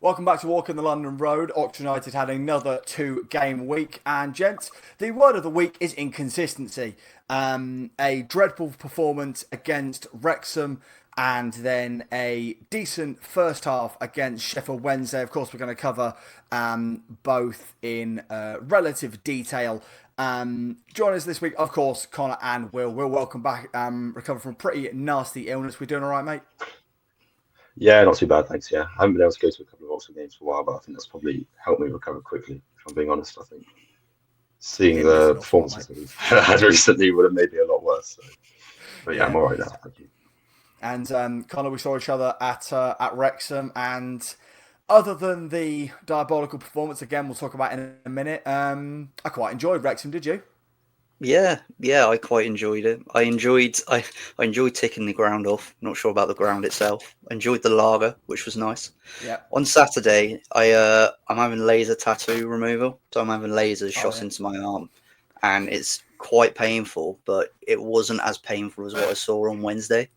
Welcome back to Walk in the London Road. Oxford United had another two-game week, and gents, the word of the week is inconsistency. A dreadful performance against Wrexham, and then a decent first half against Sheffield Wednesday. Of course, we're going to cover both in relative detail. Join us this week, of course, Connor and Will. Will, welcome back. Recovered from a pretty nasty illness. We doing all right, mate? Yeah, not too bad, thanks. Yeah, I haven't been able to go to a couple of Oxford games for a while, but I think that's probably helped me recover quickly. If I'm being honest, I think seeing Been missing the an awful lot, mate. performances that we've had recently would have made me a lot worse. So. But yeah, I'm Yeah. all right now. Thank you. And Connor, we saw each other at Wrexham, and other than the diabolical performance, again, we'll talk about in a minute. I quite enjoyed Wrexham. Did you? Yeah, I quite enjoyed it. I enjoyed taking the ground off. Not sure about the ground itself. I enjoyed the lager, which was nice. Yeah. On Saturday, I'm having laser tattoo removal, so I'm having lasers Oh shot yeah. into my arm, and it's quite painful. But it wasn't as painful as what I saw on Wednesday,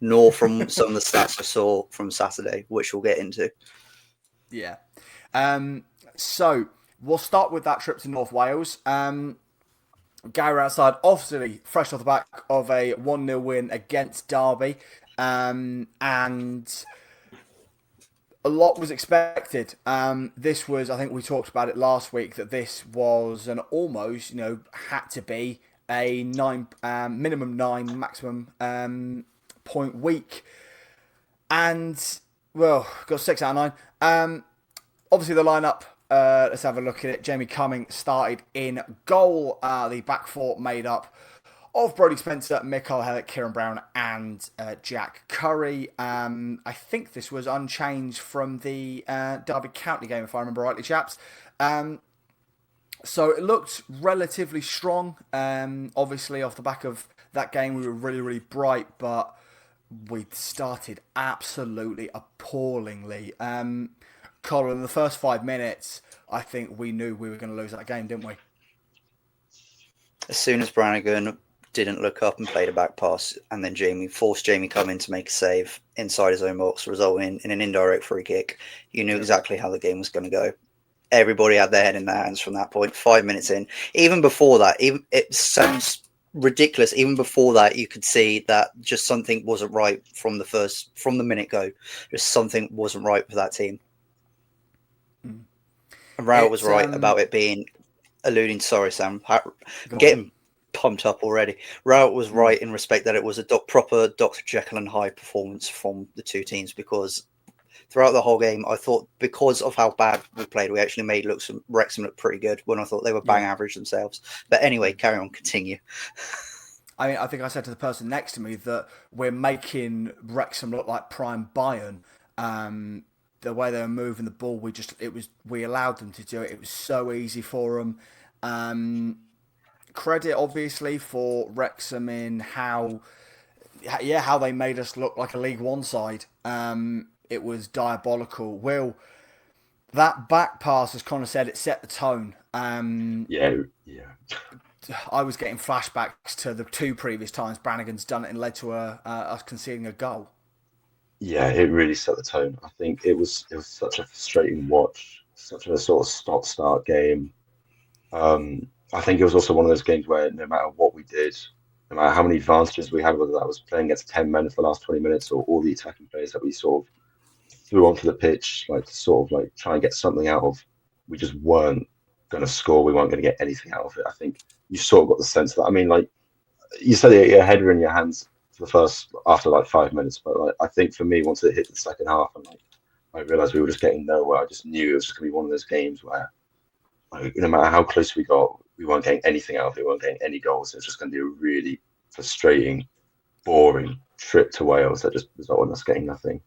nor from some of the stats I saw from Saturday, which we'll get into. Yeah. So we'll start with that trip to North Wales. Gary outside, obviously fresh off the back of a 1-0 win against Derby. And a lot was expected. This was, I think we talked about it last week, that this was an almost, had to be a minimum nine, maximum point week. And, well, got 6 out of 9. Obviously, the lineup. Let's have a look at it. Jamie Cumming started in goal. The back four made up of Brodie Spencer, Michael Hellick, Kieran Brown, and Jack Curry. I think this was unchanged from the Derby County game, if I remember rightly, chaps. So it looked relatively strong. Obviously, off the back of that game, we were really, really bright, but we started absolutely appallingly. Colin, in the first 5 minutes, I think we knew we were going to lose that game, didn't we? As soon as Brannigan didn't look up and played a back pass, and then Jamie forced Jamie Cumming to make a save inside his own box, resulting in an indirect free kick, you knew exactly how the game was going to go. Everybody had their head in their hands from that point. 5 minutes in, even before that, even it sounds ridiculous. Even before that, you could see that just something wasn't right from the minute go. Just something wasn't right with that team. And Rao was It's right about it being alluding. Sorry, Sam. Go on. Getting pumped up already. Rao was right in respect that it was a proper Dr. Jekyll and Hyde performance from the two teams, because throughout the whole game, I thought because of how bad we played, we actually made Wrexham look pretty good when I thought they were bang average themselves. But anyway, carry on, continue. I mean, I think I said to the person next to me that we're making Wrexham look like prime Bayern. The way they were moving the ball, we allowed them to do it. It was so easy for them. Credit obviously for Wrexham in how they made us look like a League One side. It was diabolical. Will, that back pass, as Connor said, it set the tone. Yeah. I was getting flashbacks to the two previous times Brannigan's done it and led to us conceding a goal. Yeah, it really set the tone. I think it was such a frustrating watch, such a sort of stop-start game. I think it was also one of those games where no matter what we did, no matter how many advantages we had, whether that was playing against 10 men for the last 20 minutes or all the attacking players that we sort of threw onto the pitch, like to sort of like try and get something out of, we just weren't going to score. We weren't going to get anything out of it. I think you sort of got the sense of that. I mean, like you said, your head were in your hands for the first after like 5 minutes, but like, I think for me, once it hit the second half and like I realized we were just getting nowhere, I just knew it was just going to be one of those games where like, no matter how close we got, we weren't getting anything out of it. We weren't getting any goals. It was just going to be a really frustrating, boring trip to Wales that just resulted in us getting nothing.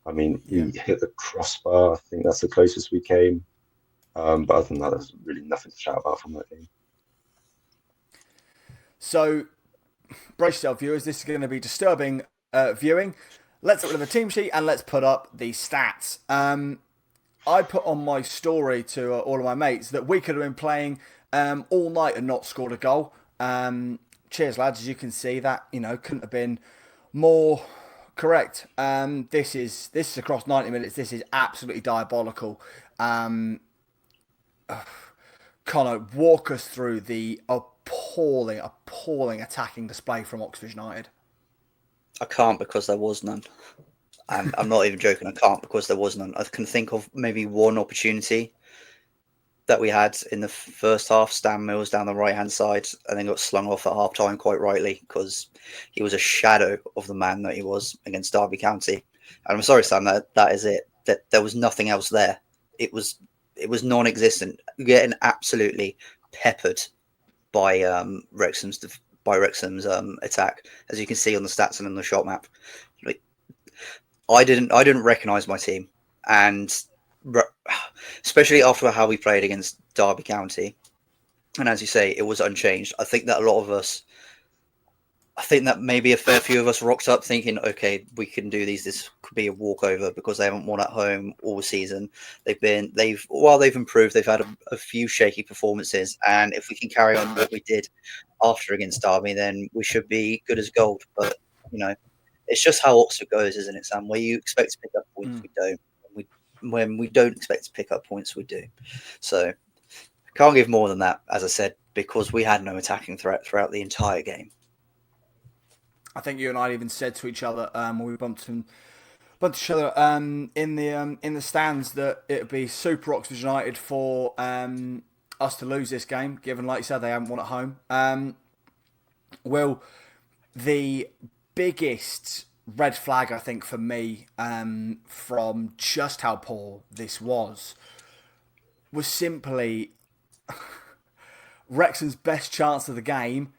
I mean, Yeah. we hit the crossbar. I think that's the closest we came. But other than that, there's really nothing to shout about from that game. So, brace yourself, viewers. This is going to be disturbing viewing. Let's look at the team sheet and let's put up the stats. I put on my story to all of my mates that we could have been playing all night and not scored a goal. Cheers, lads. As you can see, that couldn't have been more Correct. This is across 90 minutes. This is absolutely diabolical. Connor, walk us through the appalling attacking display from Oxford United. I can't because there was none. And I'm not even joking. I can't because there was none. I can think of maybe one opportunity that we had in the first half. Stan Mills down the right-hand side and then got slung off at half-time quite rightly because he was a shadow of the man that he was against Derby County. And I'm sorry, Sam, that is it. That there was nothing else there. It was non-existent. Getting absolutely peppered by Wrexham's attack, as you can see on the stats and on the shot map. Like, I didn't recognise my team, and especially after how we played against Derby County, and as you say, it was unchanged. I think that maybe a fair few of us rocked up thinking, okay, we can do these. This could be a walkover because they haven't won at home all season. While they've improved, they've had a few shaky performances, and if we can carry on what we did after against Derby, then we should be good as gold. But it's just how Oxford goes, isn't it, Sam? Where you expect to pick up points, we don't. When we don't expect to pick up points, we do. So I can't give more than that, as I said, because we had no attacking threat throughout the entire game. I think you and I even said to each other when we bumped each other in the stands that it would be super Oxford United for us to lose this game, given, like you said, they haven't won at home. Will, the biggest red flag, I think, for me from just how poor this was simply Wrexham's best chance of the game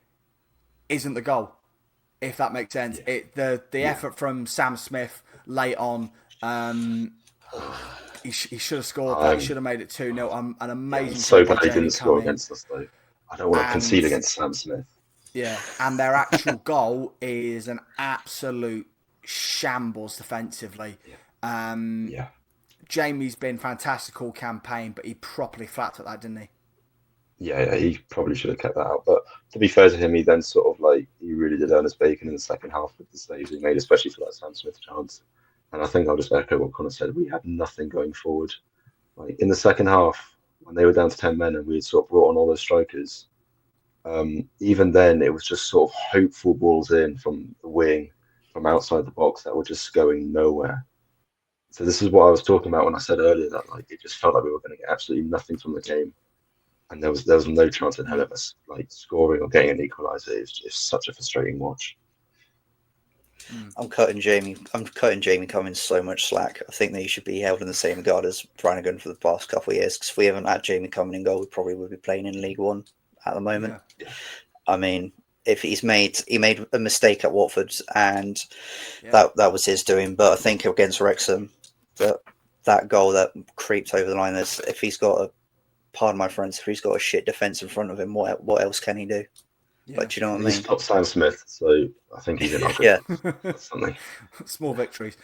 isn't the goal, if that makes sense. The effort from Sam Smith late on, he should have scored that. He should have made it 2-0. An amazing. I'm so glad he didn't score against us, though. I don't want to concede against Sam Smith. Yeah, and their actual goal is an absolute shambles defensively. Jamie's been fantastic all campaign, but he properly flapped at that, didn't he? Yeah, he probably should have kept that out. But to be fair to him, he then sort of he really did earn his bacon in the second half with the saves he made, especially for that Sam Smith chance. And I think I'll just echo what Connor said. We had nothing going forward. Like in the second half, when they were down to 10 men and we had sort of brought on all those strikers, even then it was just sort of hopeful balls in from the wing, from outside the box that were just going nowhere. So this is what I was talking about when I said earlier that it just felt like we were going to get absolutely nothing from the game. And there was no chance in hell of us scoring or getting an equaliser. It's such a frustrating watch. I'm cutting Jamie Cummins so much slack. I think that he should be held in the same regard as Brannigan for the past couple of years. Because if we haven't had Jamie Cummins in goal, we probably would be playing in League One at the moment. Yeah. I mean, if he made a mistake at Watford, and that was his doing. But I think against Wrexham, that goal that creeped over the line. If he's got pardon my friends, if he's got a shit defence in front of him, what else can he do? Yeah. But do you know what I mean? He's not Sam Smith, so I think he's in. Yeah, something. Small victories.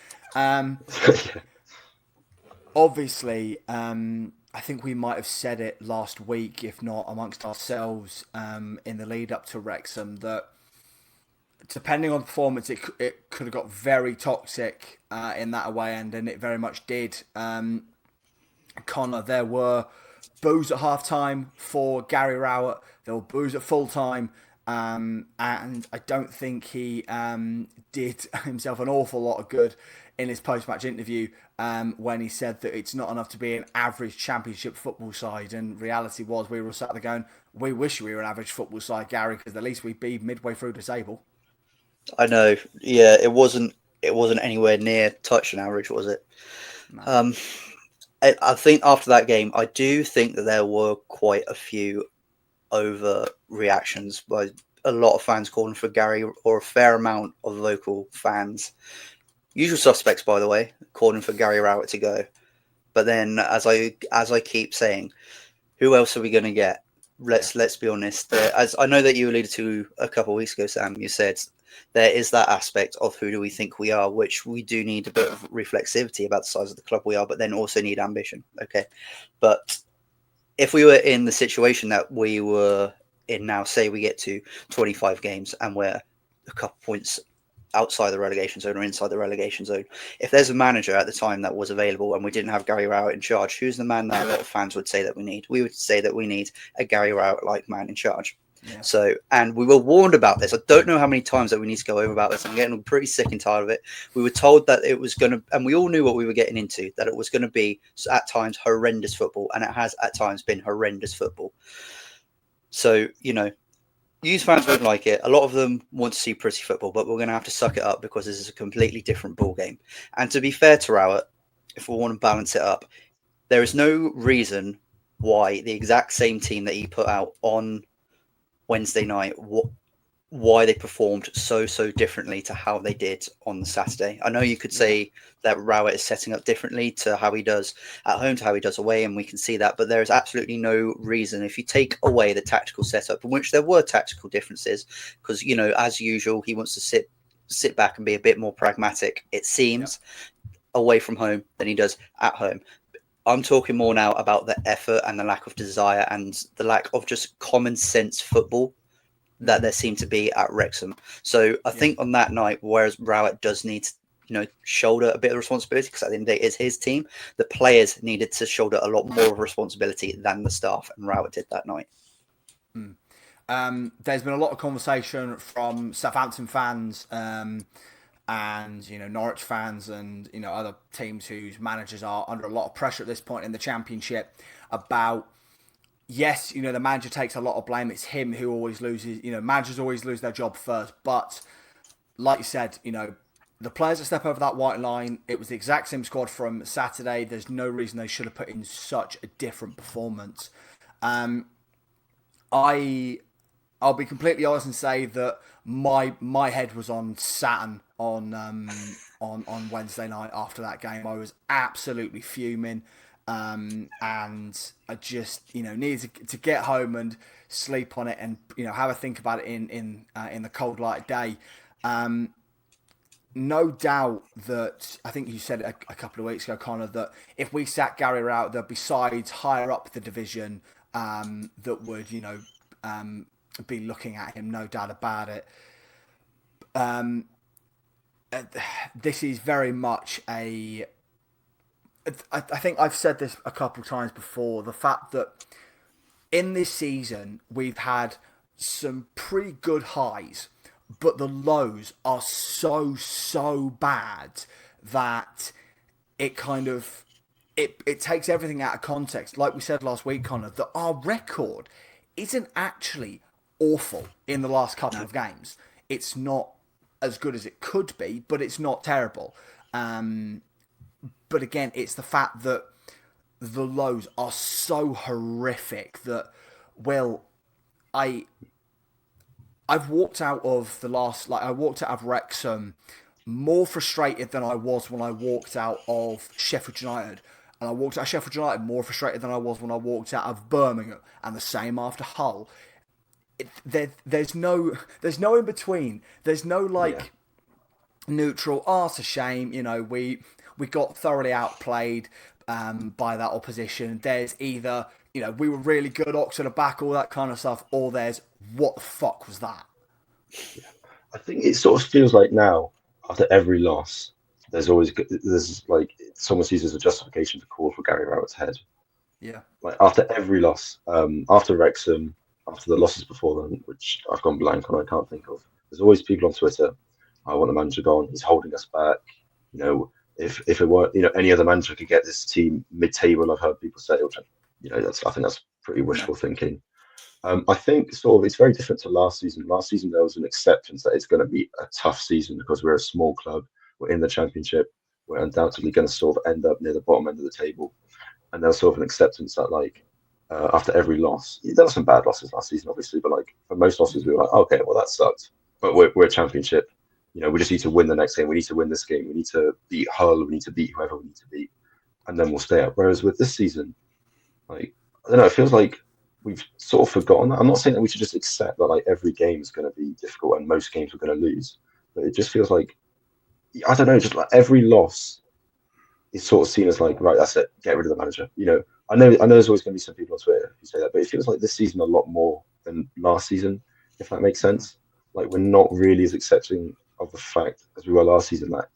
Obviously, I think we might have said it last week, if not amongst ourselves, in the lead up to Wrexham, that depending on performance, it could have got very toxic in that away end, and it very much did. Connor, there were boos at half time for Gary Rowett. There were boos at full time. And I don't think he did himself an awful lot of good in his post-match interview when he said that it's not enough to be an average championship football side. And reality was we were sat there going, we wish we were an average football side, Gary, because at least we'd be midway through the table. I know. Yeah, it wasn't anywhere near touch an average, was it? No. I think after that game, I do think that there were quite a few overreactions by a lot of fans calling for Gary, or a fair amount of local fans, usual suspects by the way, calling for Gary Rowett to go. But then, as I keep saying, who else are we going to get? Let's be honest. As I know that you alluded to a couple of weeks ago, Sam, you said there is that aspect of who do we think we are, which we do need a bit of reflexivity about the size of the club we are, but then also need ambition. Okay, but if we were in the situation that we were in now, say we get to 25 games and we're a couple points outside the relegation zone or inside the relegation zone. If there's a manager at the time that was available and we didn't have Gary Rowett in charge, who's the man that a lot of fans would say that we need? We would say that we need a Gary Rowett-like man in charge. Yeah. So, and we were warned about this. I don't know how many times that we need to go over about this. I'm getting pretty sick and tired of it. We were told that it was going to, and we all knew what we were getting into, that it was going to be at times horrendous football, and it has at times been horrendous football. So, you know, Hughes fans won't like it. A lot of them want to see pretty football, but we're going to have to suck it up because this is a completely different ball game. And to be fair to Rowett, if we want to balance it up, there is no reason why the exact same team that he put out on Wednesday night, why they performed so differently to how they did on the Saturday. I know you could say that Rowett is setting up differently to how he does at home to how he does away, and we can see that, but there is absolutely no reason, if you take away the tactical setup, in which there were tactical differences, because, you know, as usual, he wants to sit back and be a bit more pragmatic, it seems, away from home than he does at home. I'm talking more now about the effort and the lack of desire and the lack of just common sense football that there seemed to be at Wrexham. So I think on that night, whereas Rowett does need to, you know, shoulder a bit of responsibility, because at the end of the day, it's his team, the players needed to shoulder a lot more of responsibility than the staff, and Rowett did that night. There's been a lot of conversation from Southampton fans and, you know, Norwich fans and, you know, other teams whose managers are under a lot of pressure at this point in the Championship about, yes, you know, the manager takes a lot of blame. It's him who always loses. You know, managers always lose their job first. But like you said, you know, the players that step over that white line, it was the exact same squad from Saturday. There's no reason they should have put in such a different performance. I'll be completely honest and say that my head was on Saturn on Wednesday night after that game. I was absolutely fuming. And I just, you know, needed to get home and sleep on it and, you know, have a think about it in the cold light of day. No doubt that, I think you said a couple of weeks ago, Connor, that if we sat Gary Rowett, there'd be sides higher up the division that would, you know, be looking at him, no doubt about it. This is very much I think I've said this a couple of times before, the fact that in this season we've had some pretty good highs, but the lows are so bad that it kind of it takes everything out of context. Like we said last week, Connor, that our record isn't actually awful in the last couple of games. It's not as good as it could be, but it's not terrible. But again, it's the fact that the lows are so horrific that, well, I've walked out of I walked out of Wrexham more frustrated than I was when I walked out of Sheffield United. And I walked out of Sheffield United more frustrated than I was when I walked out of Birmingham. And the same after Hull. There's no in between. There's no neutral. Oh, it's a shame. You know, we got thoroughly outplayed by that opposition. There's either, you know, we were really good, Oxford are back, all that kind of stuff, or there's, what the fuck was that? Yeah. I think it sort of feels like now, after every loss, there's like someone sees as a justification to call for Gary Rowett's head. Yeah. Like after every loss, after Wrexham, after the losses before them, which I've gone blank on, I can't think of. There's always people on Twitter, I want the manager gone, he's holding us back. You know, if it weren't, you know, any other manager could get this team mid-table, I've heard people say, which, you know, I think that's pretty wishful thinking. I think sort of it's very different to last season. Last season, there was an acceptance that it's going to be a tough season because we're a small club, we're in the Championship, we're undoubtedly going to sort of end up near the bottom end of the table. And there was sort of an acceptance that, like, after every loss, there were some bad losses last season, obviously, but like for most losses, we were like, okay, well, that sucked. But we're a Championship. You know, we just need to win the next game. We need to win this game. We need to beat Hull. We need to beat whoever we need to beat. And then we'll stay up. Whereas with this season, like, I don't know, it feels like we've sort of forgotten that. I'm not saying that we should just accept that like every game is going to be difficult and most games we're going to lose. But it just feels like, I don't know, just like every loss is sort of seen as like, right, that's it, get rid of the manager. You know, I know there's always going to be some people on Twitter who say that, but it feels like this season a lot more than last season, if that makes sense. Like we're not really as accepting of the fact, as we were last season, that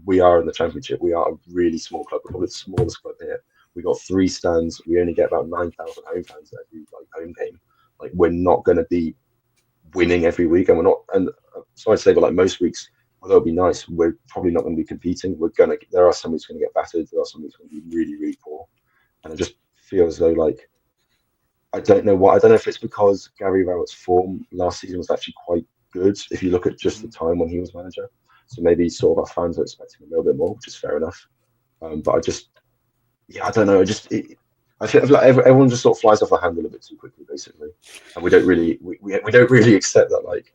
we are in the Championship. We are a really small club. We're probably the smallest club here. We got 3 stands. We only get about 9,000 home fans every home game. Like, we're not going to be winning every week, and we're not. And sorry to say, but like most weeks, although it'll be nice, we're probably not going to be competing. There are some weeks going to get battered. There are some weeks going to be really, really poor. And I just feel as though, like, I don't know why. I don't know if it's because Gary Rowett's form last season was actually quite good. If you look at just the time when he was manager, so maybe sort of our fans are expecting a little bit more, which is fair enough. But I don't know. I feel like everyone just sort of flies off the handle a bit too quickly, basically, and we don't really accept that, like,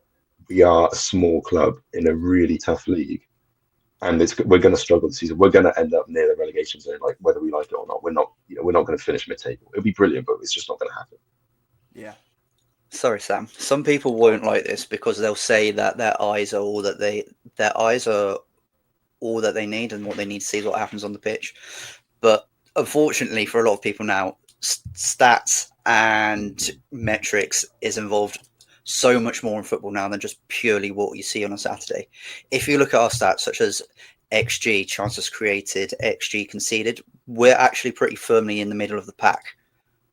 we are a small club in a really tough league, and we're going to struggle this season. We're going to end up near the relegation zone, like, whether we like it or not. We're not going to finish mid-table. It'll be brilliant, but it's just not going to happen. Yeah. Sorry, Sam. Some people won't like this because they'll say that their eyes are all that they need, and what they need to see is what happens on the pitch. But unfortunately, for a lot of people now, stats and metrics is involved so much more in football now than just purely what you see on a Saturday. If you look at our stats, such as XG, chances created, XG conceded, we're actually pretty firmly in the middle of the pack.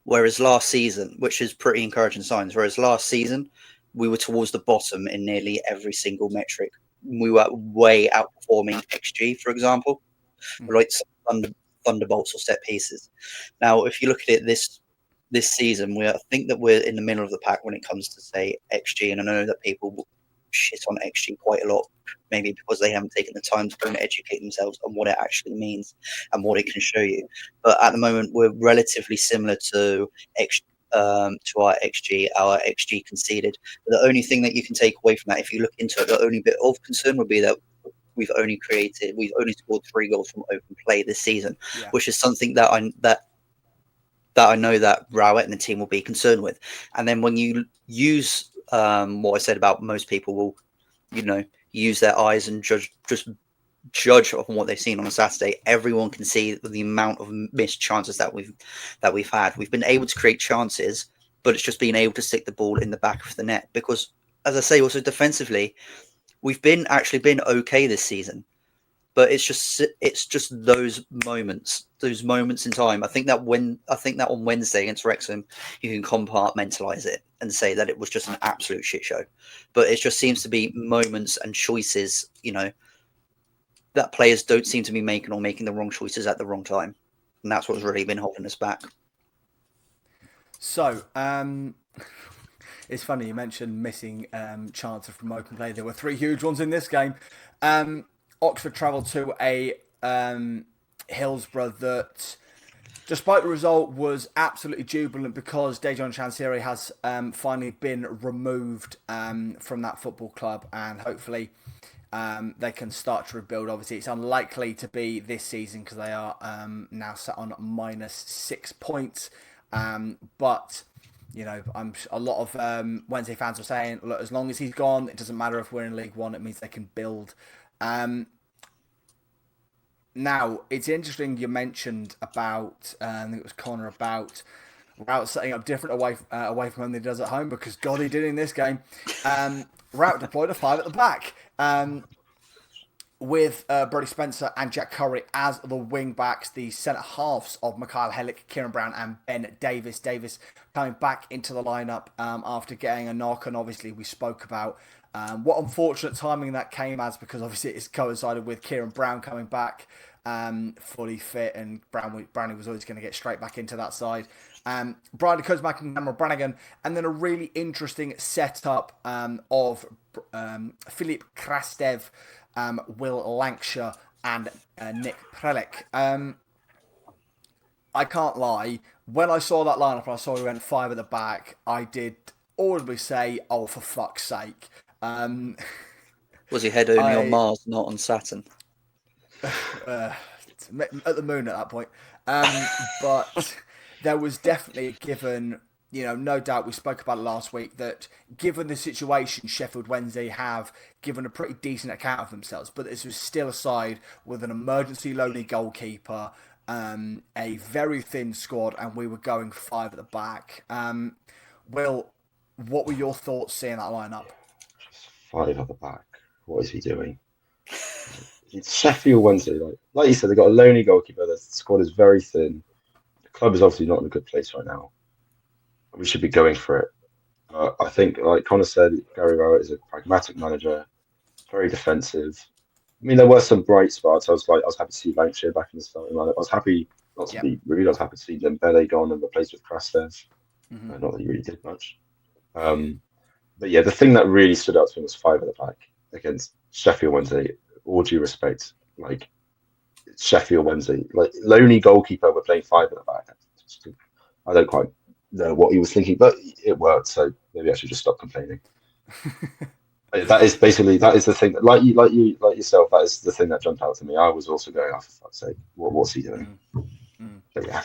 Whereas last season, which is pretty encouraging signs, we were towards the bottom in nearly every single metric. We were way outperforming XG, for example, like thunderbolts or set pieces. Now, if you look at it this season, I think that we're in the middle of the pack when it comes to, say, XG, and I know that people shit on XG quite a lot, maybe because they haven't taken the time to go and educate themselves on what it actually means and what it can show you. But at the moment, we're relatively similar to our XG conceded. But the only thing that you can take away from that, if you look into it, the only bit of concern would be that we've only scored 3 goals from open play this season, which is something that I know that Rowett and the team will be concerned with. And then when you use what I said about most people will, use their eyes and judge on what they've seen on a Saturday, everyone can see the amount of missed chances that we've had. We've been able to create chances, but it's just being able to stick the ball in the back of the net. Because, as I say, also defensively, we've been okay this season. But it's just those moments in time. I think that on Wednesday against Wrexham, you can compartmentalize it and say that it was just an absolute shit show. But it just seems to be moments and choices, that players don't seem to be making the wrong choices at the wrong time, and that's what's really been holding us back. So, it's funny you mentioned missing chances from open play. There were 3 huge ones in this game. Oxford travelled to a Hillsborough that, despite the result, was absolutely jubilant because Dejan Chansiri has finally been removed from that football club, and hopefully they can start to rebuild. Obviously, it's unlikely to be this season because they are now sat on -6 points. But a lot of Wednesday fans are saying, look, as long as he's gone, it doesn't matter if we're in League One. It means they can build. Now, it's interesting you mentioned about, I think it was Connor, about Rout setting up different away from home than he does at home, because God, he did in this game. Rout deployed a 5 at the back, with Brody Spencer and Jack Curry as the wing backs, the centre halves of Mikhail Helik, Kieran Brown and Ben Davis. Davis coming back into the lineup after getting a knock, and obviously we spoke about what unfortunate timing that came as, because obviously it's coincided with Kieran Brown coming back fully fit, and Brownie was always going to get straight back into that side. Brian Kozmak and Cameron Brannigan, and then a really interesting setup of Philippe Krastev, Will Lancashire and Nick Prelek. I can't lie, when I saw that lineup and I saw we went 5 at the back, I did audibly say, oh, for fuck's sake. Was your head only on Mars, not on Saturn? At the moon at that point. But there was definitely a given, no doubt, we spoke about it last week, that given the situation, Sheffield Wednesday have given a pretty decent account of themselves, but this was still a side with an emergency lonely goalkeeper, a very thin squad, and we were going 5 at the back. Will, what were your thoughts seeing that lineup? Just 5 at the back. what is he doing? It's Sheffield Wednesday. Like you said, they've got a lonely goalkeeper. The squad is very thin. The club is obviously not in a good place right now. We should be going for it. I think, like Connor said, Gary Rowett is a pragmatic manager, very defensive. I mean, there were some bright spots. I was happy to see Lancashire back in the starting lineup. I was happy not to be rude. I was happy to see Dembele gone and replaced with Krastev. Not that he really did much. But yeah, the thing that really stood out to me was 5 at the back against Sheffield Wednesday. All due respect, like Sheffield Wednesday, like lonely goalkeeper, we're playing 5 at the back. I don't quite know what he was thinking, but it worked. So maybe I should just stop complaining. That is the thing. Like yourself, that is the thing that jumped out to me. I was also going, "Oh, for fuck's sake, what's he doing?" But yeah,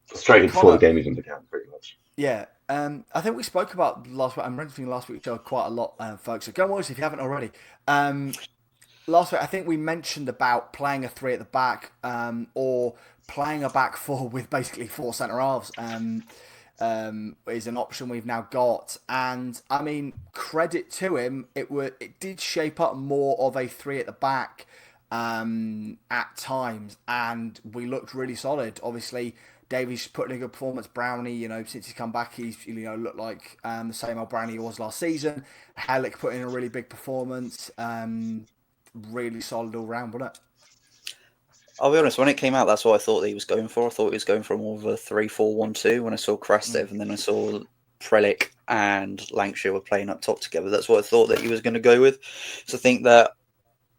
frustrated before the game even began, pretty much. Yeah, I think we spoke about last week. I'm mentioning last week quite a lot, folks. So go and watch if you haven't already. Last week, I think we mentioned about playing a 3 at the back, or playing a back 4 with basically 4 centre halves. Is an option we've now got, and I mean, credit to him, it did shape up more of a 3 at the back at times, and we looked really solid. Obviously, Davies put in a good performance. Brownie, since he's come back, he's looked like the same old Brownie he was last season. Halleck put in a really big performance. Really solid all round, wasn't it? I'll be honest, when it came out, that's what I thought he was going for. I thought he was going for more of a 3-4-1-2 when I saw Krastev, and then I saw Prelic and Lancashire were playing up top together. That's what I thought that he was going to go with. So I think that,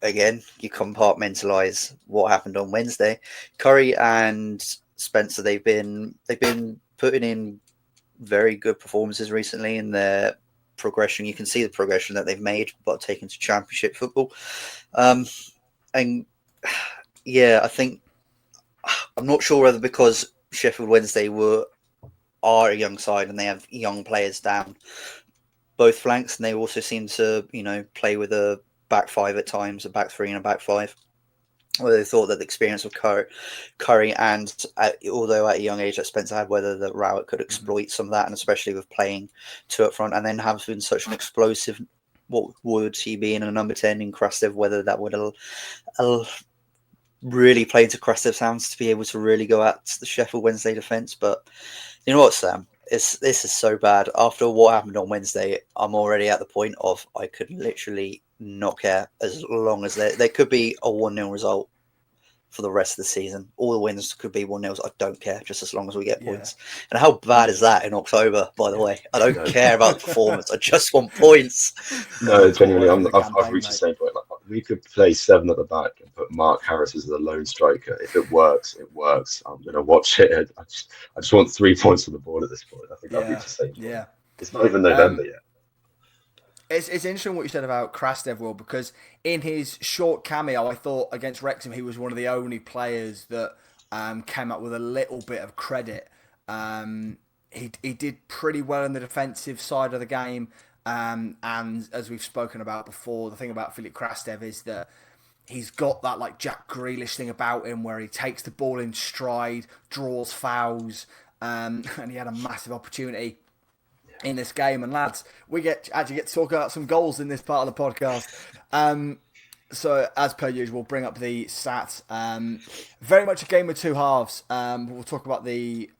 again, you compartmentalise what happened on Wednesday. Curry and Spencer, they've been putting in very good performances recently in their progression. You can see the progression that they've made, but taken to Championship football. And yeah, I think I'm not sure whether because Sheffield Wednesday are a young side and they have young players down both flanks, and they also seem to play with a back 5 at times, a back 3 and a back 5. Whether they thought that the experience of Curry and although at a young age that Spencer had, whether that Rowett could exploit some of that, and especially with playing 2 up front and then having such an explosive, what would he be in a number 10 in Krastev, whether that would really play into Krastev's hands to be able to really go at the Sheffield Wednesday defence. But you know what, Sam? This is so bad. After what happened on Wednesday, I'm already at the point of I could literally not care as long as there could be a 1-0 result for the rest of the season. All the wins could be 1-0. I don't care, just as long as we get points. And how bad is that in October, by the way? I don't care about the performance. I just want points. No, genuinely, I've reached the same point. Like, we could play 7 at the back and put Mark Harris as the lone striker. If it works, it works. I'm going to watch it. I just want 3 points on the board at this point. I think I've reached the same point. Yeah. It's not even November yet. It's interesting what you said about Krastev, Will, because in his short cameo, I thought against Wrexham, he was one of the only players that came up with a little bit of credit. He did pretty well in the defensive side of the game. And as we've spoken about before, the thing about Philip Krastev is that he's got that like Jack Grealish thing about him where he takes the ball in stride, draws fouls, and he had a massive opportunity in this game. And lads, we actually get to talk about some goals in this part of the podcast. So as per usual, we'll bring up the stats. Very much a game with 2 halves. We'll talk about the...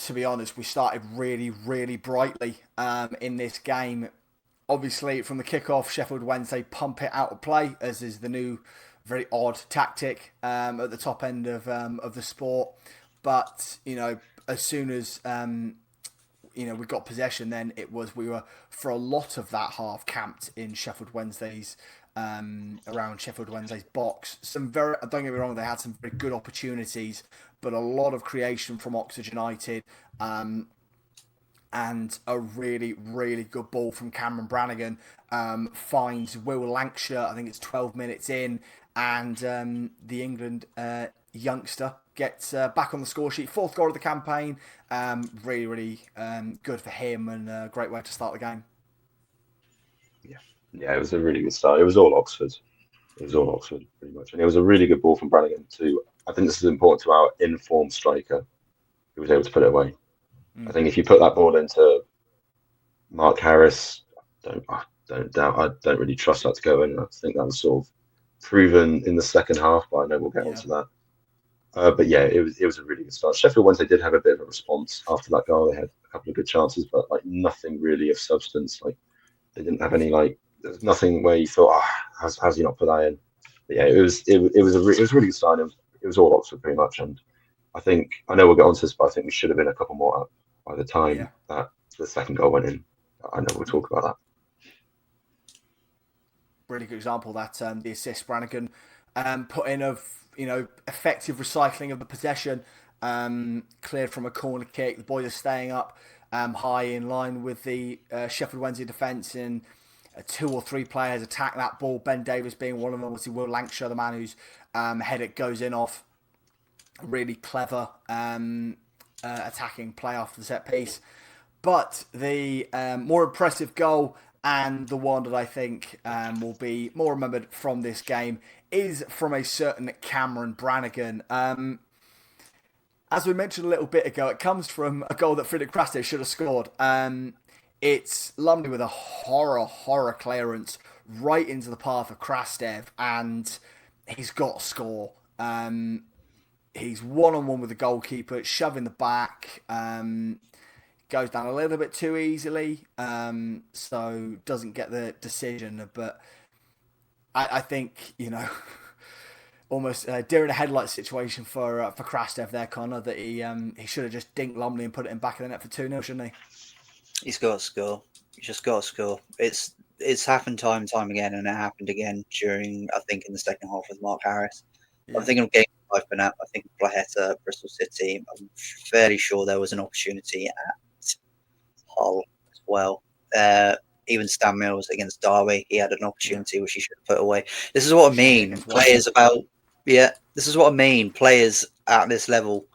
to be honest, we started really, really brightly in this game. Obviously, from the kickoff, Sheffield Wednesday pump it out of play, as is the new, very odd tactic at the top end of the sport. But as soon as we got possession, then we were for a lot of that half camped in Sheffield Wednesday's around Sheffield Wednesday's box. Don't get me wrong, they had some very good opportunities, but a lot of creation from Oxford United, and a really, really good ball from Cameron Brannigan finds Will Lancashire. I think it's 12 minutes in, and the England youngster gets back on the score sheet. 4th goal of the campaign. Really, really good for him, and a great way to start the game. Yeah, it was a really good start. It was all Oxford. Pretty much. And it was a really good ball from Brannigan too. I think this is important to our informed striker who was able to put it away. I think if you put that ball into Mark Harris, I don't really trust that to go in. I think that was sort of proven in the second half, but I know we'll get Yeah. onto that. But yeah, it was a really good start. Sheffield Wednesday did have a bit of a response after that goal. They had a couple of good chances, but like nothing really of substance. Like they didn't have any like there's nothing where you thought, how's he not put that in? But yeah, it was it was a really good sign. It was all Oxford pretty much, and I know we'll get onto this, but I think we should have been a couple more up by the Yeah. time that the second goal went in. I know we'll talk about that. Really good example that the assist Brannigan put in of effective recycling of the possession, cleared from a corner kick. The boys are staying up high in line with the Sheffield Wednesday defence, and 2 or 3 players attack that ball. Ben Davis being one of them. Obviously, Will Lancashire, the man whose head it goes in off. Really clever attacking play off the set piece. But the more impressive goal, and the one that I think will be more remembered from this game, is from a certain Cameron Brannigan. As we mentioned a little bit ago, it comes from a goal that Friedrich Krastev should have scored. It's Lumley with a horror clearance right into the path of Krastev, and he's got to score. He's one-on-one with the goalkeeper, shoving the back. Goes down a little bit too easily, so doesn't get the decision. But I think almost deer in a headlight situation for Krastev there, Connor. That he should have just dinked Lumley and put it in back of the net for 2-0, shouldn't he? He's got to score. He's just got to score. It's happened time and time again, and it happened again during, I think, in the second half with Mark Harris. Yeah. I'm thinking of game I've been at. I think Blaheta, Bristol City. I'm fairly sure there was an opportunity at Hull as well. Even Stan Mills against Derby, he had an opportunity which he should have put away. This is what I mean. Players this is what I mean. Players at this level,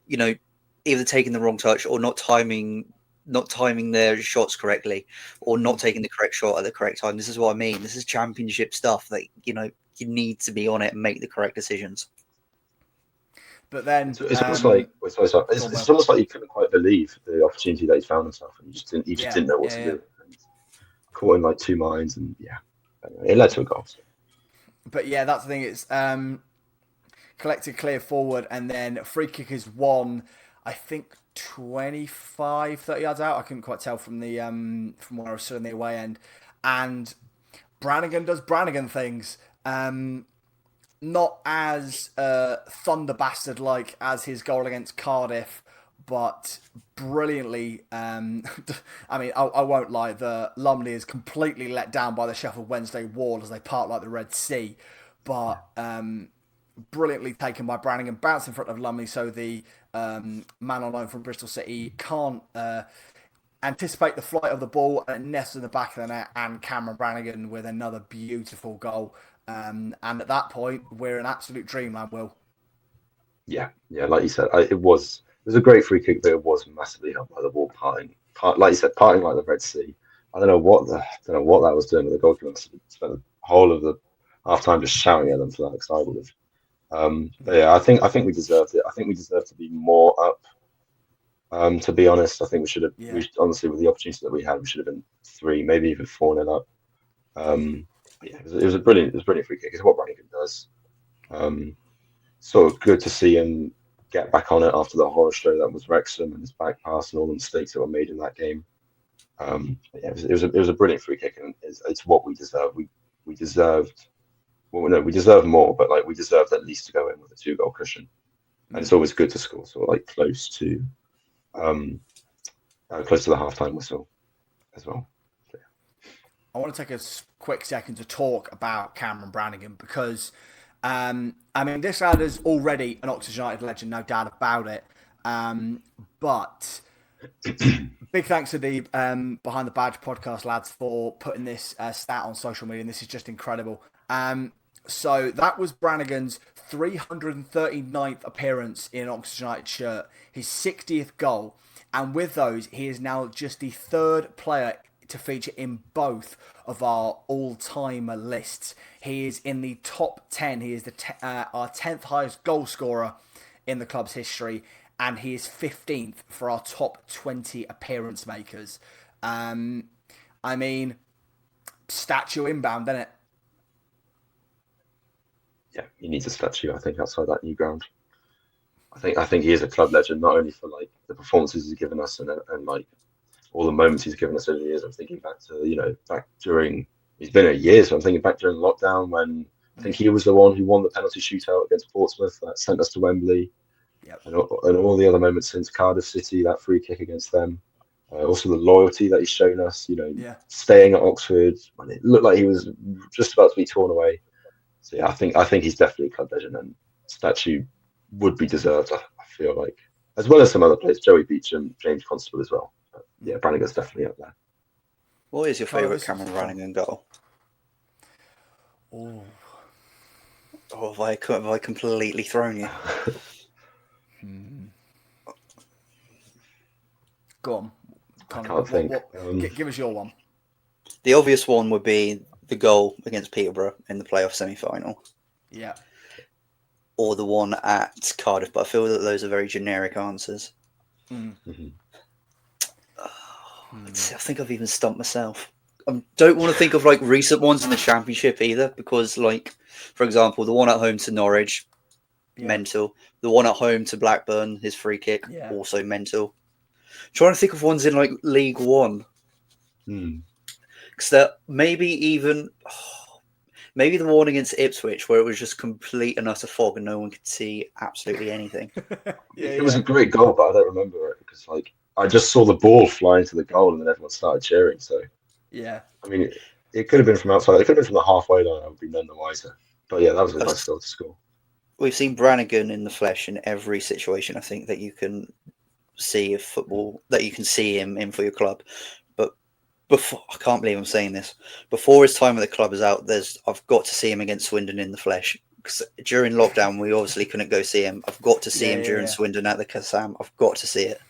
either taking the wrong touch or not timing their shots correctly, or not taking the correct shot at the correct time. This is what I mean. This is championship stuff that you need to be on it and make the correct decisions. But then it's almost like it's almost like you couldn't quite believe the opportunity that he found himself, and you just didn't know what to do. And caught in like 2 minds, and it led to a goal. So. But yeah, that's the thing. It's collected clear forward, and then free kick is won. I think 25, 30 yards out. I couldn't quite tell from the from where I was sitting the away end. And Brannigan does Brannigan things. Not as thunder bastard like as his goal against Cardiff, but brilliantly. I mean, I won't lie. The Lumley is completely let down by the Sheffield Wednesday wall as they part like the Red Sea, but brilliantly taken by Brannigan, bounced in front of Lumley, so the man on loan from Bristol City can't anticipate the flight of the ball, and it nests in the back of the net, and Cameron Brannigan with another beautiful goal. And at that point, we're in absolute dreamland, Will. Yeah, like you said, it was a great free kick, but it was massively helped by the ball parting, like you said, parting like the Red Sea. I don't know what that was doing, but the goalkeeper spent the whole of the half time just shouting at them for that excited of. But yeah, I think we deserved it. I think we deserved to be more up. To be honest, I think we should have. Honestly, with the opportunity that we had, we should have been 3, maybe even 4-0 up. It was a brilliant free kick. It's what Brannigan does. Sort of good to see him get back on it after the horror show that was Wrexham and his back pass and all the mistakes that were made in that game. It was a brilliant free kick, and it's what we deserve. We deserved. Well, no, we deserve more, but we deserved at least to go in with a 2-goal cushion. And it's always good to score sort of close to the halftime whistle as well. I want to take a quick second to talk about Cameron Brannigan because, this lad is already an Oxford United legend, no doubt about it. But big thanks to the Behind the Badge podcast lads for putting this stat on social media, and this is just incredible. So that was Brannigan's 339th appearance in an Oxford United shirt, his 60th goal, and with those, he is now just the 3rd player to feature in both of our all-timer lists. He is in the top 10. He is our 10th highest goal scorer in the club's history, and he is 15th for our top 20 appearance makers. statue inbound, isn't it? Yeah, he needs a statue, I think, outside that new ground. I think he is a club legend, not only for like the performances he's given us and like all the moments he's given us over the years. I'm thinking back to, back during, he's been a year, so I'm thinking back during lockdown when I think he was the one who won the penalty shootout against Portsmouth that sent us to Wembley. Yep. And all the other moments since Cardiff City, that free kick against them. Also the loyalty that he's shown us, staying at Oxford when it looked like he was just about to be torn away. So yeah, I think he's definitely a club legend, and statue would be deserved, I feel like. As well as some other players, Joey Beecham, James Constable as well. But yeah, Brannigan's definitely up there. What is your favourite Cameron Brannigan goal? Oh, have I completely thrown you? Go on. I can't think. Give us your one. The obvious one would be the goal against Peterborough in the playoff semi-final. Yeah. Or the one at Cardiff, but I feel that those are very generic answers. Mm-hmm. I think I've even stumped myself. I don't want to think of like recent ones in the Championship either, because like, for example, the one at home to Norwich, mental. The one at home to Blackburn, his free kick, also mental. Trying to think of ones in like League One. Because that maybe the one against Ipswich where it was just complete and utter fog and no one could see absolutely anything. It was a great goal, but I don't remember it because like I just saw the ball fly into the goal and then everyone started cheering. So yeah, I mean, it could have been from outside. It could have been from the halfway line. I would be none the wiser. But yeah, that was a nice goal to score. We've seen Brannigan in the flesh in every situation. I think that you can see of football, that you can see him in for your club. But before, I can't believe I'm saying this, before his time at the club is out, I've got to see him against Swindon in the flesh. Because during lockdown, we obviously couldn't go see him. I've got to see him during Swindon at the Kassam. I've got to see it.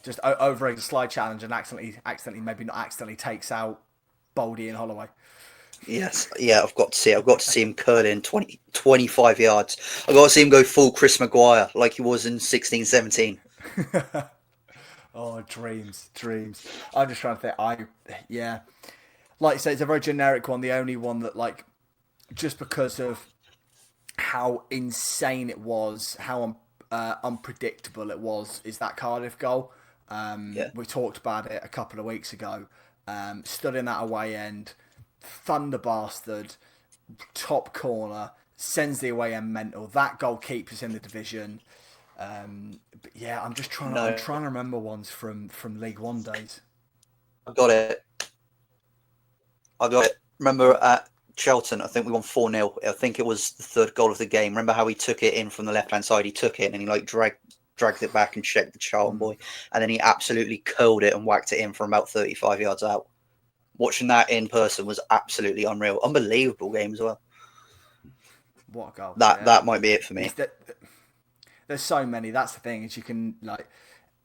Just over a slide challenge and maybe not accidentally takes out Baldy and Holloway. Yes, yeah, I've got to see it. I've got to see him curling 25 yards. I've got to see him go full Chris Maguire like he was in 16-17. Oh, dreams. I'm just trying to think. Like you say, it's a very generic one. The only one that, like, just because of how insane it was, how unpredictable it was, is that Cardiff goal. We talked about it a couple of weeks ago. Stood in that away end, thunder bastard, top corner, sends the away end mental. That goal keeps us in the division. But yeah, I'm trying to remember ones from League One days. I've got it. Remember at Cheltenham, I think we won 4-0. I think it was the third goal of the game. Remember how he took it in from the left-hand side? He took it and he like dragged it back and checked the Charlton boy. And then he absolutely curled it and whacked it in from about 35 yards out. Watching that in person was absolutely unreal. Unbelievable game as well. What a goal. That might be it for me. There's so many. That's the thing, is you can, like,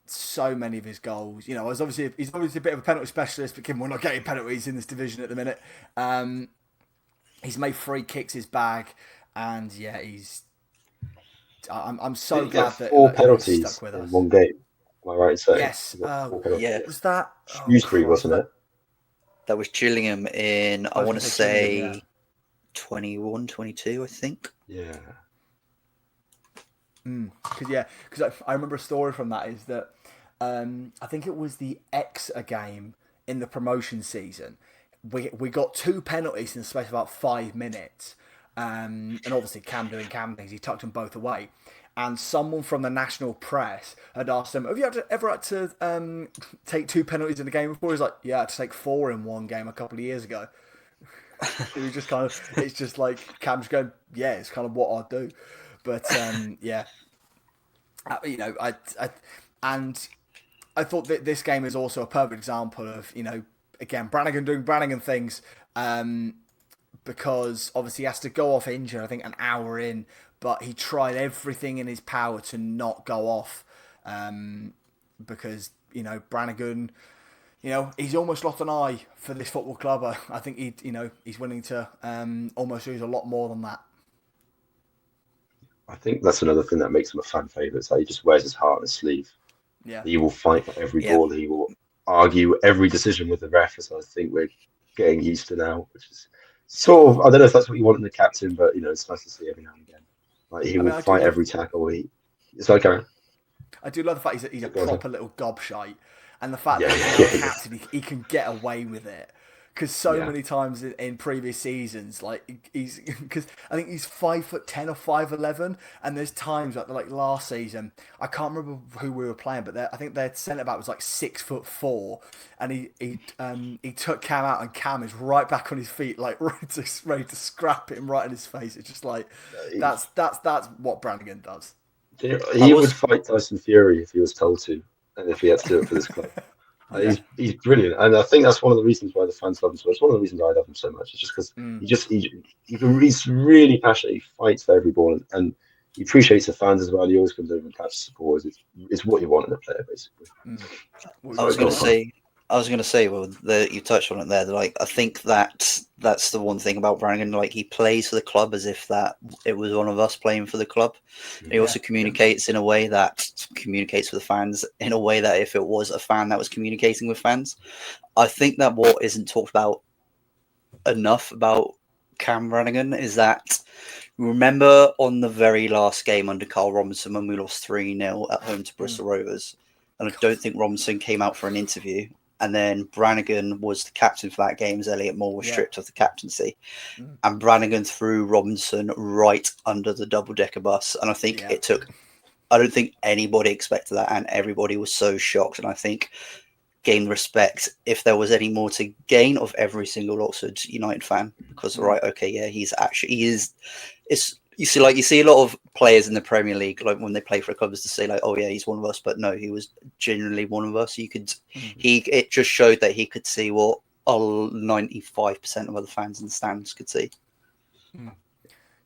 so many of his goals. You know, he's obviously a bit of a penalty specialist, but given we're not getting penalties in this division at the minute, he's made free kicks his bag, and yeah, I'm so glad that four penalties he's stuck with us. In one game. Am I right in saying? Yes. Yeah. Was that Shrewsbury, wasn't it? That was Gillingham in, I want to say, 21, 22, I think. Yeah. Because I remember a story from that, is that I think it was the Exeter game in the promotion season. We got 2 penalties in the space of about 5 minutes, and obviously Cam doing Cam things, he tucked them both away. And someone from the national press had asked him, "Have you ever had to take 2 penalties in a game before?" He's like, "Yeah, I had to take 4 in one game a couple of years ago." It was just kind of, it's just like Cam's going, "Yeah, it's kind of what I do." But yeah, you know, I thought that this game is also a perfect example of, you know, again, Brannigan doing Brannigan things, because obviously he has to go off injured, I think an hour in, but he tried everything in his power to not go off, because, you know, Brannigan, you know, he's almost lost an eye for this football club. I think he's willing to almost lose a lot more than that. I think that's another thing that makes him a fan favourite. So he just wears his heart on his sleeve. Yeah, He will fight for every ball. He will. argue every decision with the ref, as I think we're getting used to now, which is sort of, I don't know if that's what you want in the captain, but it's nice to see every now and again. Like he will I do fight love. every tackle. It's okay. I do love the fact he's a Go on, proper little gobshite, and the fact yeah, that he's now a captain, he can get away with it. Because so yeah. many times in previous seasons, like because I think he's 5'10" or 5'11", and there's times like last season, I can't remember who we were playing, but I think their centre back was like 6'4", and he took Cam out, and Cam is right back on his feet, like ready to scrap him right in his face. It's just like that's what Brannigan does. He would fight Tyson Fury if he was told to, and if he had to do it for this club. Yeah. He's brilliant, and I think that's one of the reasons why the fans love him so much. One of the reasons I love him so much is just because he's really passionate. He fights for every ball, and he appreciates the fans as well. He always comes over and catches supporters. It's what you want in a player, basically. I was going to say, well, you touched on it there. Like, I think that's the one thing about Brannigan. Like, he plays for the club as if that it was one of us playing for the club. He also communicates in a way that communicates with the fans in a way that if it was a fan that was communicating with fans. I think that what isn't talked about enough about Cam Brannigan is that remember on the very last game under Carl Robinson when we lost 3-0 at home to Bristol Rovers, and I don't think Robinson came out for an interview. And then Brannigan was the captain for that game as Elliot Moore was stripped of the captaincy. And Brannigan threw Robinson right under the double-decker bus. And I think I don't think anybody expected that. And everybody was so shocked. And I think gained respect if there was any more to gain of every single Oxford United fan. Because, he is. You see a lot of players in the Premier League, like when they play for a club, is to say like, oh yeah, he's one of us, but no, he was genuinely one of us. It just showed that he could see what 95% of other fans in the stands could see.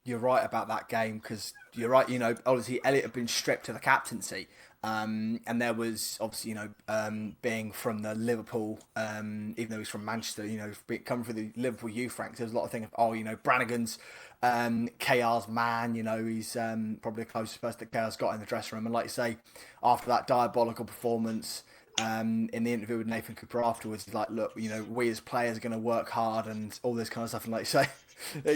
You're right about that game because you're right. Obviously Elliot had been stripped of the captaincy, and there was obviously being from the Liverpool, even though he's from Manchester, coming from the Liverpool youth ranks, there's a lot of things. Brannigan's KR's man, he's probably the closest person that KR's got in the dressing room. And like you say, after that diabolical performance, in the interview with Nathan Cooper afterwards, he's like, look, we as players are going to work hard and all this kind of stuff. And like you say,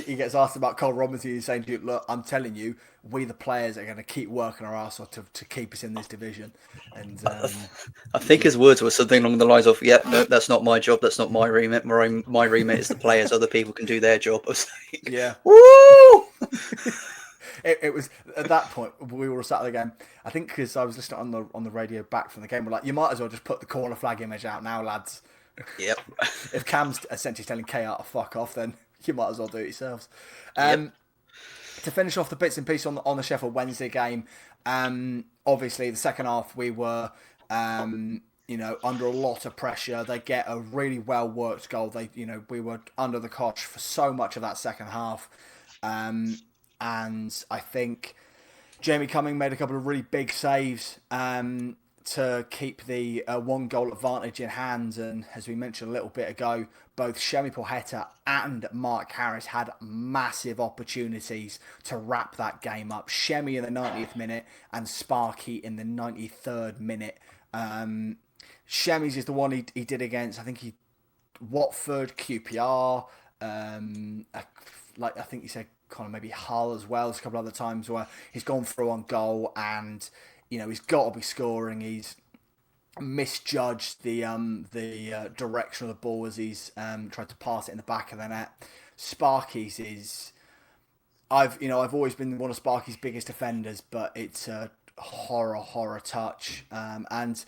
he gets asked about Carl Robinson. He's saying, dude, look, I'm telling you, we the players are going to keep working our arse off to keep us in this division. And I think his words were something along the lines of, no, that's not my job. That's not my remit. My remit is the players. Other people can do their job. I was like, yeah. Woo! It was at that point we were sat there again. I think because I was listening on the radio back from the game. We're like, you might as well just put the corner flag image out now, lads. Yep. If Cam's essentially telling KR to fuck off, then you might as well do it yourselves. To finish off the bits and pieces on the Sheffield Wednesday game, obviously the second half we were under a lot of pressure. They get a really well worked goal. We were under the cosh for so much of that second half. And I think Jamie Cumming made a couple of really big saves to keep the one goal advantage in hand. And as we mentioned a little bit ago, both Shemi Poheta and Mark Harris had massive opportunities to wrap that game up. Shemi in the 90th minute and Sparky in the 93rd minute. Shemi's is the one he did against, I think Watford, QPR, I think he said kind of maybe Hull as well. There's a couple other times where he's gone through on goal and he's got to be scoring. He's misjudged the direction of the ball as he's tried to pass it in the back of the net. Sparky's is I've always been one of Sparky's biggest defenders, but it's a horror touch. And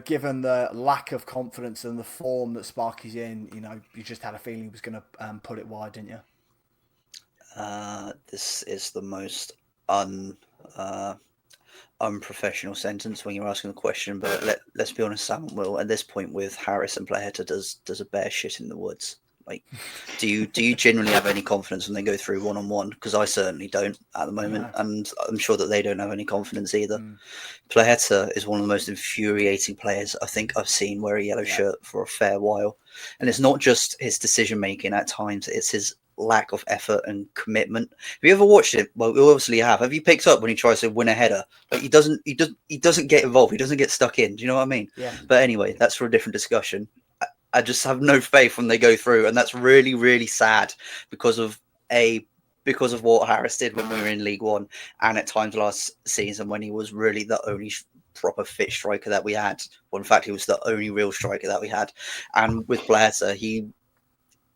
given the lack of confidence and the form that Sparky's in, you just had a feeling he was going to put it wide, didn't you? This is the most unprofessional sentence when you're asking the question, but let's be honest, Sam will at this point with Harris and Playhead does a bear shit in the woods. Like, do you genuinely have any confidence when they go through one-on-one? Because I certainly don't at the moment, and I'm sure that they don't have any confidence either. Playeta is one of the most infuriating players I think I've seen wear a yellow shirt for a fair while, and it's not just his decision making at times; it's his lack of effort and commitment. Have you ever watched it? Well, you obviously have. Have you picked up when he tries to win a header? Like he doesn't get involved. He doesn't get stuck in. Do you know what I mean? Yeah. But anyway, that's for a different discussion. I just have no faith when they go through, and that's really, really sad because of what Harris did when we were in League One, and at times last season when he was really the only proper fit striker that we had. Well, in fact, he was the only real striker that we had. And with Blatter, he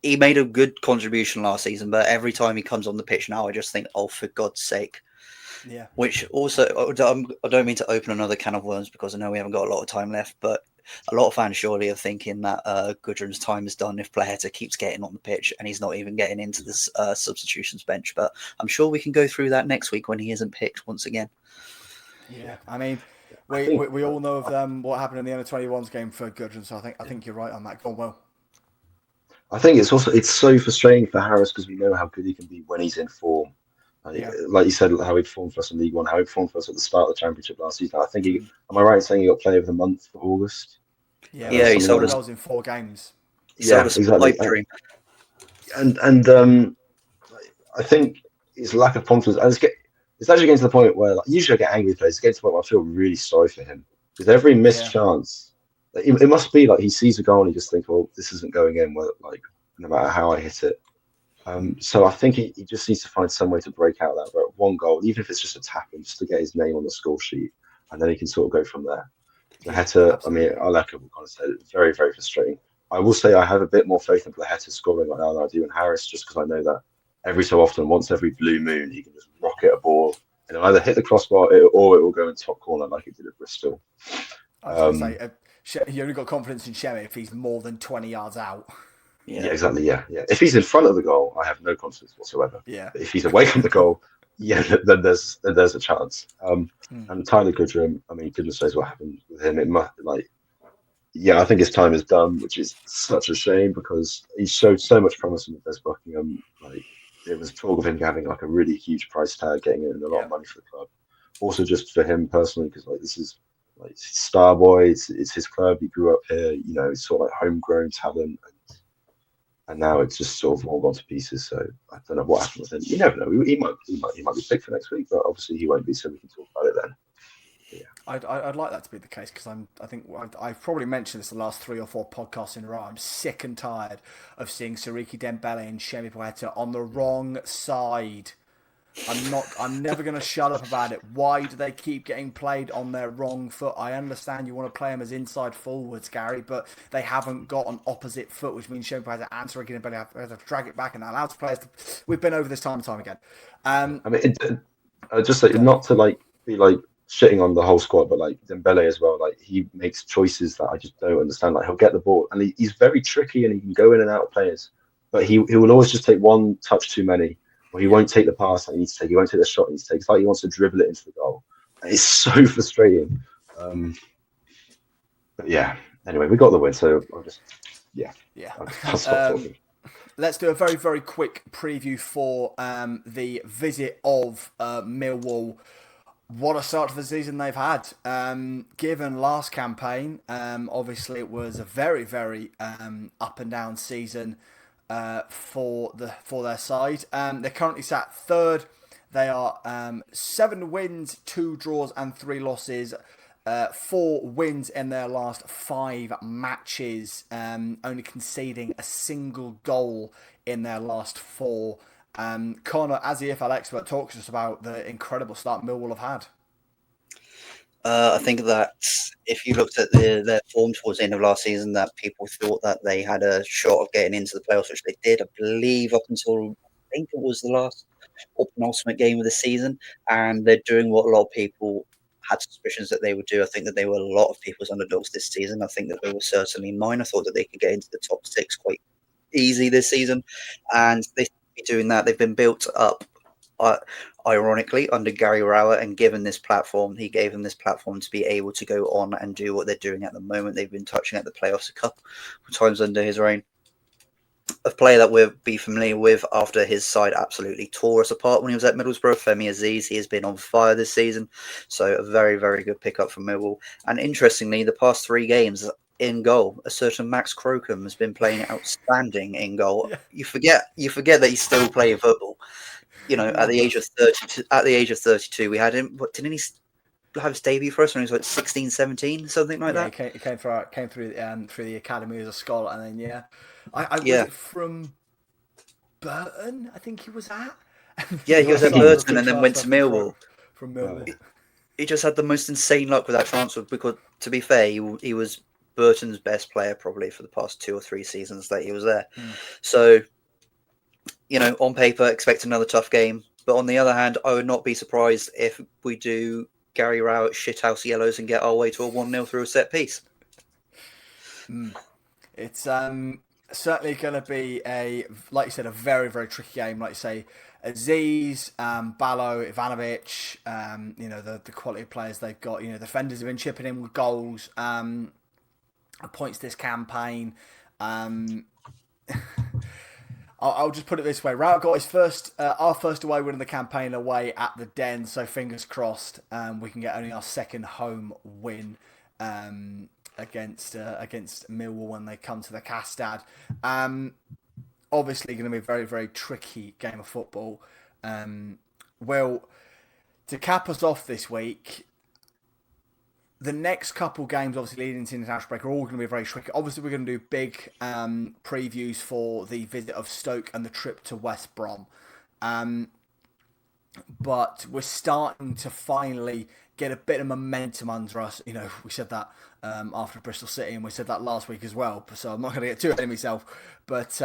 made a good contribution last season, but every time he comes on the pitch now, I just think, oh, for God's sake. Yeah. Which also, I don't mean to open another can of worms because I know we haven't got a lot of time left, but a lot of fans surely are thinking that Gudrun's time is done if Blatter keeps getting on the pitch and he's not even getting into this substitutions bench. But I'm sure we can go through that next week when he isn't picked once again. Yeah, I mean, we all know of what happened in the under-21s game for Gudrun, so I think you're right on that. Go on, Will. I think it's so frustrating for Harris because we know how good he can be when he's in form. Like you said, how he performed for us in League One, how he performed for us at the start of the Championship last season. I think am I right in saying he got Player of the Month for August? Yeah, he sold goals in 4 games. He sold us exactly. a dream. And I think his lack of confidence, and it's actually getting to the point where usually I get angry with players. It's getting to the point where I feel really sorry for him because every missed chance, it must be like he sees a goal and he just thinks, well, this isn't going in. Well, like no matter how I hit it. So I think he just needs to find some way to break out that one goal, even if it's just a tap in, just to get his name on the score sheet, and then he can sort of go from there. Blaheta, I mean, I like what kind of said, very, very frustrating. I will say I have a bit more faith in Blaheta scoring right now than I do in Harris, just because I know that every so often, once every blue moon, he can just rocket a ball and it'll either hit the crossbar or it will go in top corner like it did at Bristol. I was going to say, you only got confidence in Shemi if he's more than 20 yards out. Yeah, exactly. Yeah. If he's in front of the goal, I have no confidence whatsoever. Yeah. But if he's away from the goal, then there's a chance. And Tyler Goodrum, I mean, goodness knows what happened with him. It must I think his time is done, which is such a shame because he showed so much promise in West Buckingham. It was talk of him having a really huge price tag, getting in a lot of money for the club. Also, just for him personally, because this is star boy. It's his club. He grew up here. It's sort of homegrown talent. And now it's just sort of all gone to pieces. So I don't know what happened with him. You never know. He might be picked for next week, but obviously he won't be. So we can talk about it then. I'd like that to be the case because I think I've probably mentioned this the last 3 or 4 podcasts in a row. I'm sick and tired of seeing Siriki Dembele and Shemi Blaheta on the wrong side. I'm never going to shut up about it. Why do they keep getting played on their wrong foot? I understand you want to play them as inside forwards, Gary, but they haven't got an opposite foot, which means Shemi Blaheta and Siriki Dembele have to drag it back and that allows players to... We've been over this time and time again. I mean, just not to be shitting on the whole squad, but Dembele as well. He makes choices that I just don't understand. He'll get the ball and he's very tricky and he can go in and out of players, but he will always just take one touch too many. Or he won't take the pass that he needs to take. He won't take the shot he needs to take. It's like he wants to dribble it into the goal. And it's so frustrating. But yeah, anyway, we got the win. So I'll just, I'll stop talking. Let's do a very, very quick preview for the visit of Millwall. What a start to the season they've had. Given last campaign, obviously it was a very, very up and down season. For their side. They're currently sat 3rd. They are 7 wins, 2 draws and 3 losses. 4 wins in their last 5 matches. Only conceding a single goal in their last 4. Connor, as the EFL expert, talks to us about the incredible start Millwall have had. I think that if you looked at their form towards the end of last season, that people thought that they had a shot of getting into the playoffs, which they did, I believe, up until I think it was the last or penultimate game of the season. And they're doing what a lot of people had suspicions that they would do. I think that they were a lot of people's underdogs this season. I think that they were certainly mine. I thought that they could get into the top 6 quite easy this season. And they be doing that. They've been built up ironically under Gary Rowett, and given this platform, he gave them this platform to be able to go on and do what they're doing at the moment. They've been touching at the playoffs a couple of times under his reign. A player that we'll be familiar with after his side absolutely tore us apart when he was at Middlesbrough, Femi Aziz. He has been on fire this season, so a very, very good pickup from Millwall. And interestingly, the past 3 games, in goal. A certain Max Crocombe has been playing outstanding in goal. Yeah. You forget that he's still playing football. At the age of 32, we had him. What didn't he have his debut for us when he was like 16, 17, something like that? He came through the academy as a scholar, and then I was Yeah. it from Burton, I think he was at. Yeah, he was at Burton and then went to Millwall. From Millwall. He just had the most insane luck with that transfer because, to be fair, he was Burton's best player probably for the past 2 or 3 seasons that he was there. So, on paper, expect another tough game. But on the other hand, I would not be surprised if we do Gary Rowett shithouse yellows and get our way to a 1-0 through a set piece. It's certainly going to be like you said, a very, very tricky game. Like you say, Aziz, Ballo, Ivanovic, the quality of players they've got. Defenders have been chipping in with goals, points this campaign. I'll just put it this way: Rowett got his our first away win of the campaign away at the Den. So fingers crossed, we can get only our second home win against Millwall when they come to the Castad. Obviously, going to be a very, very tricky game of football. Well, to cap us off this week, the next couple games, obviously leading into the international break, are all going to be very tricky. Obviously, we're going to do big previews for the visit of Stoke and the trip to West Brom. But we're starting to finally get a bit of momentum under us. We said that after Bristol City, and we said that last week as well. So I'm not going to get too ahead of myself. But,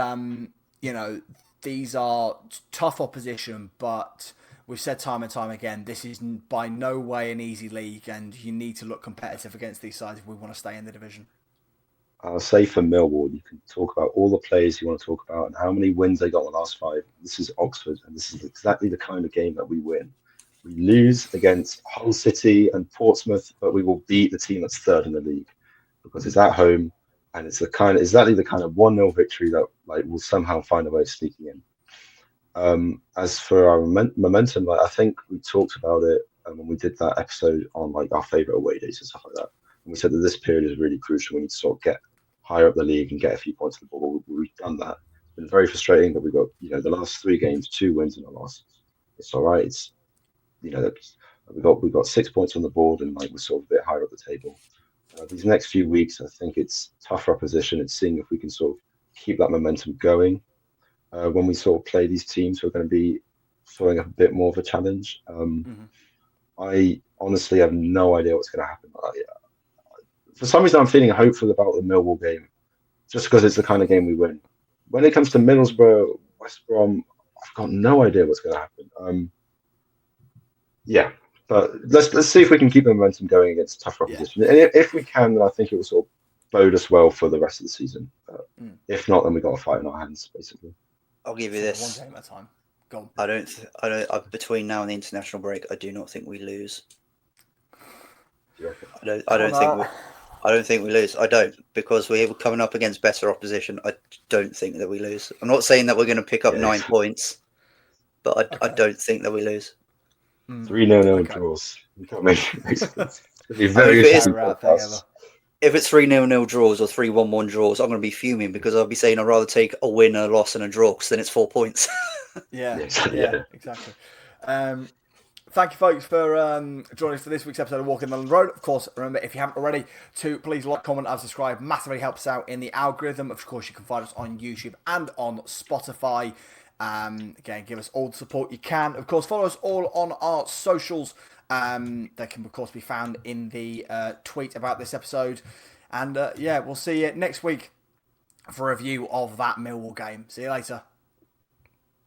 these are tough opposition, but we've said time and time again, this is by no way an easy league, and you need to look competitive against these sides if we want to stay in the division. I'll say for Millwall, you can talk about all the players you want to talk about and how many wins they got in the last 5. This is Oxford, and this is exactly the kind of game that we win. We lose against Hull City and Portsmouth, but we will beat the team that's third in the league because it's at home, and it's exactly the kind of 1-0 victory that will somehow find a way of sneaking in. As for our momentum, I think we talked about it when we did that episode on our favourite away days and stuff like that. And we said that this period is really crucial. We need to sort of get higher up the league and get a few points on the board. We've done that. It's been very frustrating, but we got the last 3 games, 2 wins and a loss. It's all right. It's we got 6 points on the board, and we're sort of a bit higher up the table. These next few weeks, I think it's tougher opposition. It's seeing if we can sort of keep that momentum going. When we sort of play these teams who are going to be throwing up a bit more of a challenge. I honestly have no idea what's going to happen. For some reason, I'm feeling hopeful about the Millwall game, just because it's the kind of game we win. When it comes to Middlesbrough, West Brom, I've got no idea what's going to happen. But let's see if we can keep the momentum going against tougher opposition. And if we can, then I think it will sort of bode us well for the rest of the season. If not, then we got a fight in our hands, basically. I'll give you this. One game at a time. Go on. I don't. Between now and the international break, I do not think we lose. I don't think we lose. I don't, because we're coming up against better opposition. I don't think that we lose. I'm not saying that we're going to pick up 9 points, but I don't think that we lose. 3-0 draws. You can't make it. If it's 3-0 draws or 3-1 draws, I'm going to be fuming because I'll be saying I'd rather take a win, a loss, and a draw, because then it's 4 points. Yeah, exactly. Thank you, folks, for joining us for this week's episode of Walking the Road. Of course, remember, if you haven't already, to please like, comment, and subscribe. Massively helps out in the algorithm. Of course, you can find us on YouTube and on Spotify. Again, give us all the support you can. Of course, follow us all on our socials. They can, of course, be found in the tweet about this episode. And we'll see you next week for a review of that Millwall game. See you later.